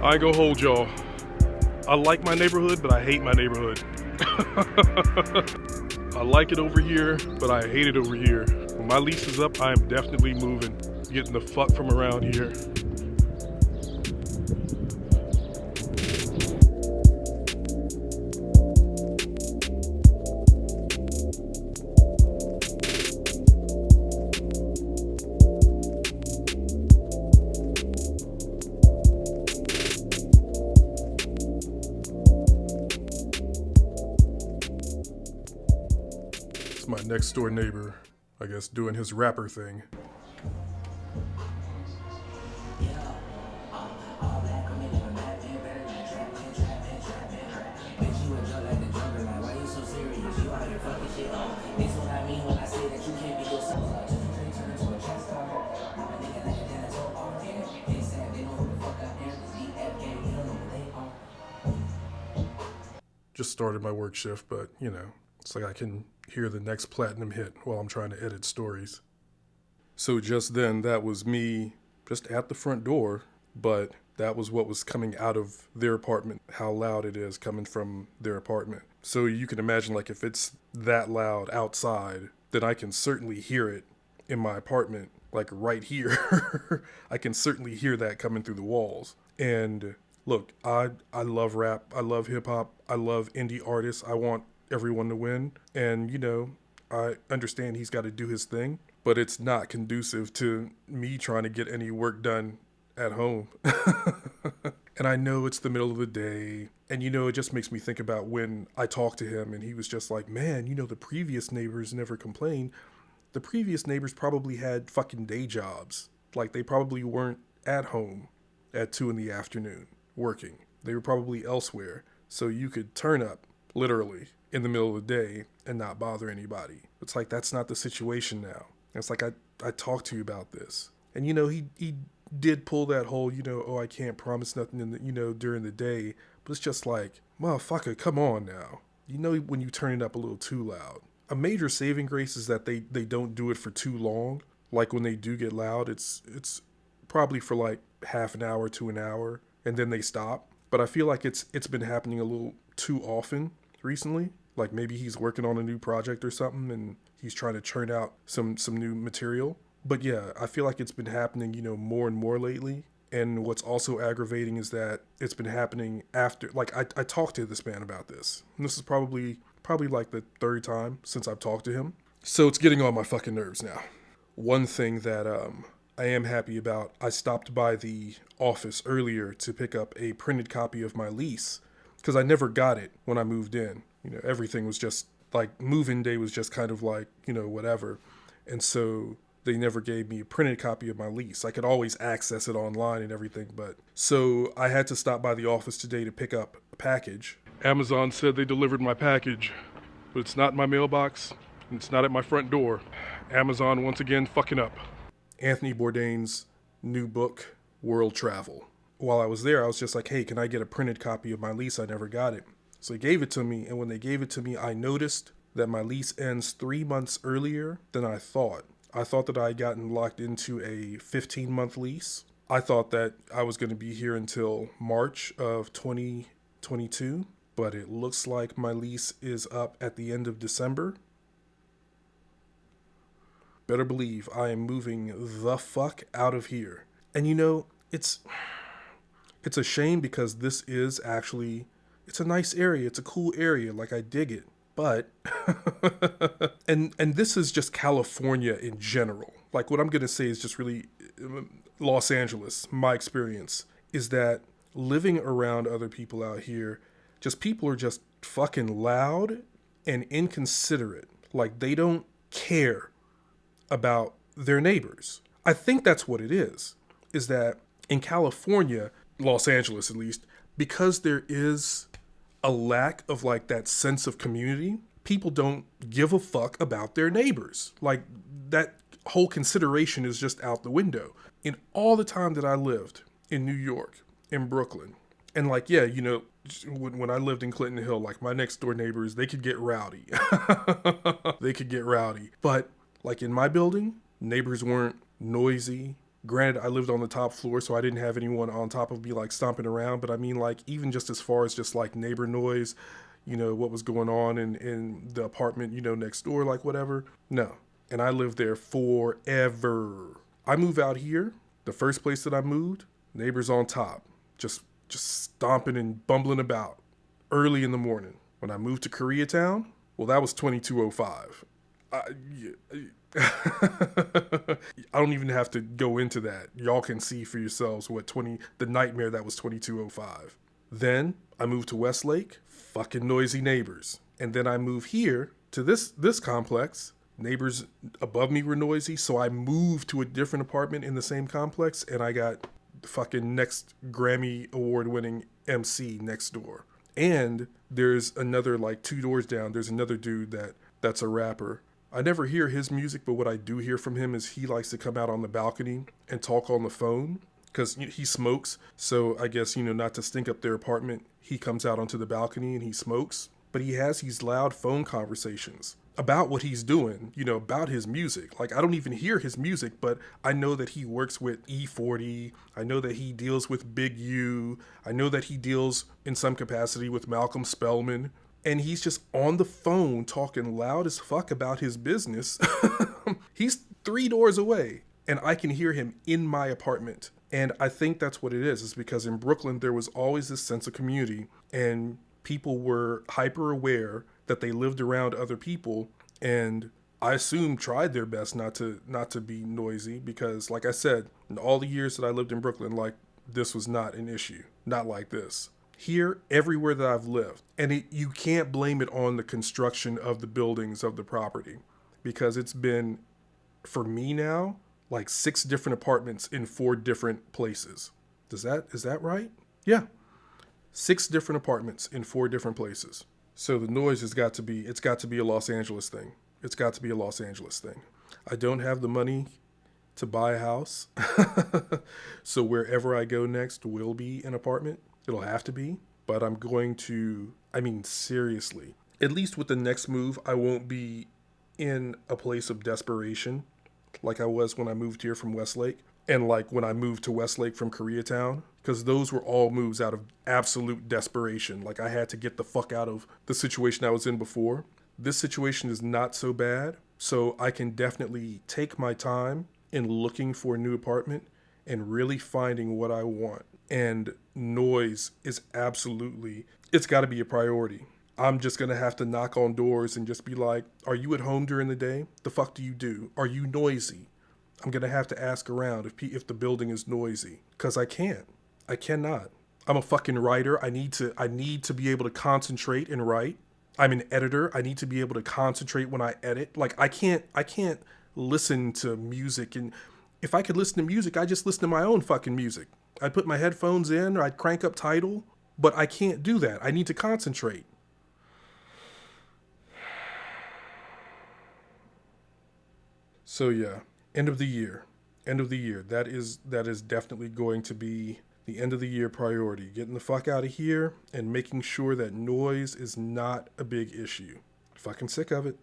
I ain't gonna hold y'all. I like my neighborhood, but I hate my neighborhood. I like it over here, but I hate it over here. When my lease is up, I am definitely moving. Getting the fuck from around here. It's my next door neighbor, I guess, doing his rapper thing. Just started my work shift, but you know, it's like I can hear the next platinum hit while I'm trying to edit stories. So just then, that was me just at the front door, but that was what was coming out of their apartment, how loud it is coming from their apartment. So you can imagine, like, if it's that loud outside, then I can certainly hear it in my apartment, like right here. I can certainly hear that coming through the walls. And look, I love rap, I love hip hop, I love indie artists, I want everyone to win. And, you know, I understand he's got to do his thing, but it's not conducive to me trying to get any work done at home. And I know it's the middle of the day, and you know, it just makes me think about when I talked to him and he was just like, man, you know, the previous neighbors never complained. The previous neighbors probably had fucking day jobs. Like, they probably weren't at home at 2 p.m. working. They were probably elsewhere. So you could turn up, literally, in the middle of the day and not bother anybody. It's like, that's not the situation now. It's like, I talked to you about this. And, you know, he did pull that whole, you know, oh, I can't promise nothing in the, you know, during the day. But it's just like, motherfucker, come on now. You know, when you turn it up a little too loud. A major saving grace is that they don't do it for too long. Like, when they do get loud, it's probably for like half an hour to an hour, and then they stop. But I feel like it's been happening a little too often recently. Like, maybe he's working on a new project or something, and he's trying to churn out some new material. But yeah, I feel like it's been happening, you know, more and more lately. And what's also aggravating is that it's been happening after, like, I talked to this man about this. And this is probably like the third time since I've talked to him. So it's getting on my fucking nerves now. One thing that I am happy about, I stopped by the office earlier to pick up a printed copy of my lease, because I never got it when I moved in. You know, everything was just, like, move-in day was just kind of like, you know, whatever. And so they never gave me a printed copy of my lease. I could always access it online and everything, but so I had to stop by the office today to pick up a package. Amazon said they delivered my package, but it's not in my mailbox, and it's not at my front door. Amazon once again fucking up. Anthony Bourdain's new book, World Travel. While I was there, I was just like, hey, can I get a printed copy of my lease? I never got it. So they gave it to me, and when they gave it to me, I noticed that my lease ends 3 months earlier than I thought. I thought that I had gotten locked into a 15-month lease. I thought that I was going to be here until March of 2022, but it looks like my lease is up at the end of December. Better believe I am moving the fuck out of here. And you know, it's a shame, because this is actually, it's a nice area. It's a cool area. Like, I dig it. But, and this is just California in general. Like, what I'm going to say is just really Los Angeles. My experience is that living around other people out here, just people are just fucking loud and inconsiderate. Like, they don't care about their neighbors. I think that's what it is that in California, Los Angeles at least, because there is a lack of, like, that sense of community, people don't give a fuck about their neighbors. Like, that whole consideration is just out the window. In all the time that I lived in New York, in Brooklyn, and, like, yeah, you know, when I lived in Clinton Hill, like, my next door neighbors, they could get rowdy. They could get rowdy. But, like, in my building, neighbors weren't noisy. Granted, I lived on the top floor, so I didn't have anyone on top of me like stomping around. But I mean, like, even just as far as just like neighbor noise, what was going on in the apartment, next door, like whatever. No. And I lived there forever. I move out here, the first place that I moved, neighbors on top, just stomping and bumbling about early in the morning. When I moved to Koreatown, well, that was 2205. I don't even have to go into that. Y'all can see for yourselves the nightmare that was 2205. Then I moved to Westlake, fucking noisy neighbors. And then I moved here to this complex. Neighbors above me were noisy, so I moved to a different apartment in the same complex, and I got the fucking next Grammy award-winning MC next door. And there's another, like 2 doors down, there's another dude that's a rapper. I never hear his music, but what I do hear from him is he likes to come out on the balcony and talk on the phone because he smokes. So I guess, not to stink up their apartment, he comes out onto the balcony and he smokes. But he has these loud phone conversations about what he's doing, about his music. Like, I don't even hear his music, but I know that he works with E40. I know that he deals with Big U. I know that he deals in some capacity with Malcolm Spellman. And he's just on the phone talking loud as fuck about his business. He's 3 doors away, and I can hear him in my apartment. And I think that's what it is because in Brooklyn, there was always this sense of community, and people were hyper aware that they lived around other people, and I assume tried their best not to be noisy because, like I said, in all the years that I lived in Brooklyn, like, this was not an issue. Not like this. Here, everywhere that I've lived, and you can't blame it on the construction of the buildings of the property because it's been, for me now, like 6 different apartments in 4 different places. Is that right? Yeah. 6 different apartments in 4 different places. So the noise it's got to be a Los Angeles thing. It's got to be a Los Angeles thing. I don't have the money to buy a house. So wherever I go next will be an apartment. It'll have to be, but I'm going to, seriously, at least with the next move, I won't be in a place of desperation like I was when I moved here from Westlake and like when I moved to Westlake from Koreatown, because those were all moves out of absolute desperation. Like, I had to get the fuck out of the situation I was in before. This situation is not so bad, so I can definitely take my time in looking for a new apartment and really finding what I want. And noise is it's got to be a priority. I'm just going to have to knock on doors and just be like, are you at home during the day? The fuck do you do? Are you noisy? I'm going to have to ask around if the building is noisy, because I cannot. I'm a fucking writer. I need to be able to concentrate and write. I'm an editor. I need to be able to concentrate when I edit. Like, I can't listen to music, and if I could listen to music, I just listen to my own fucking music. I'd put my headphones in or I'd crank up Tidal, but I can't do that. I need to concentrate. So yeah, end of the year. That is definitely going to be the end of the year priority. Getting the fuck out of here and making sure that noise is not a big issue. Fucking sick of it.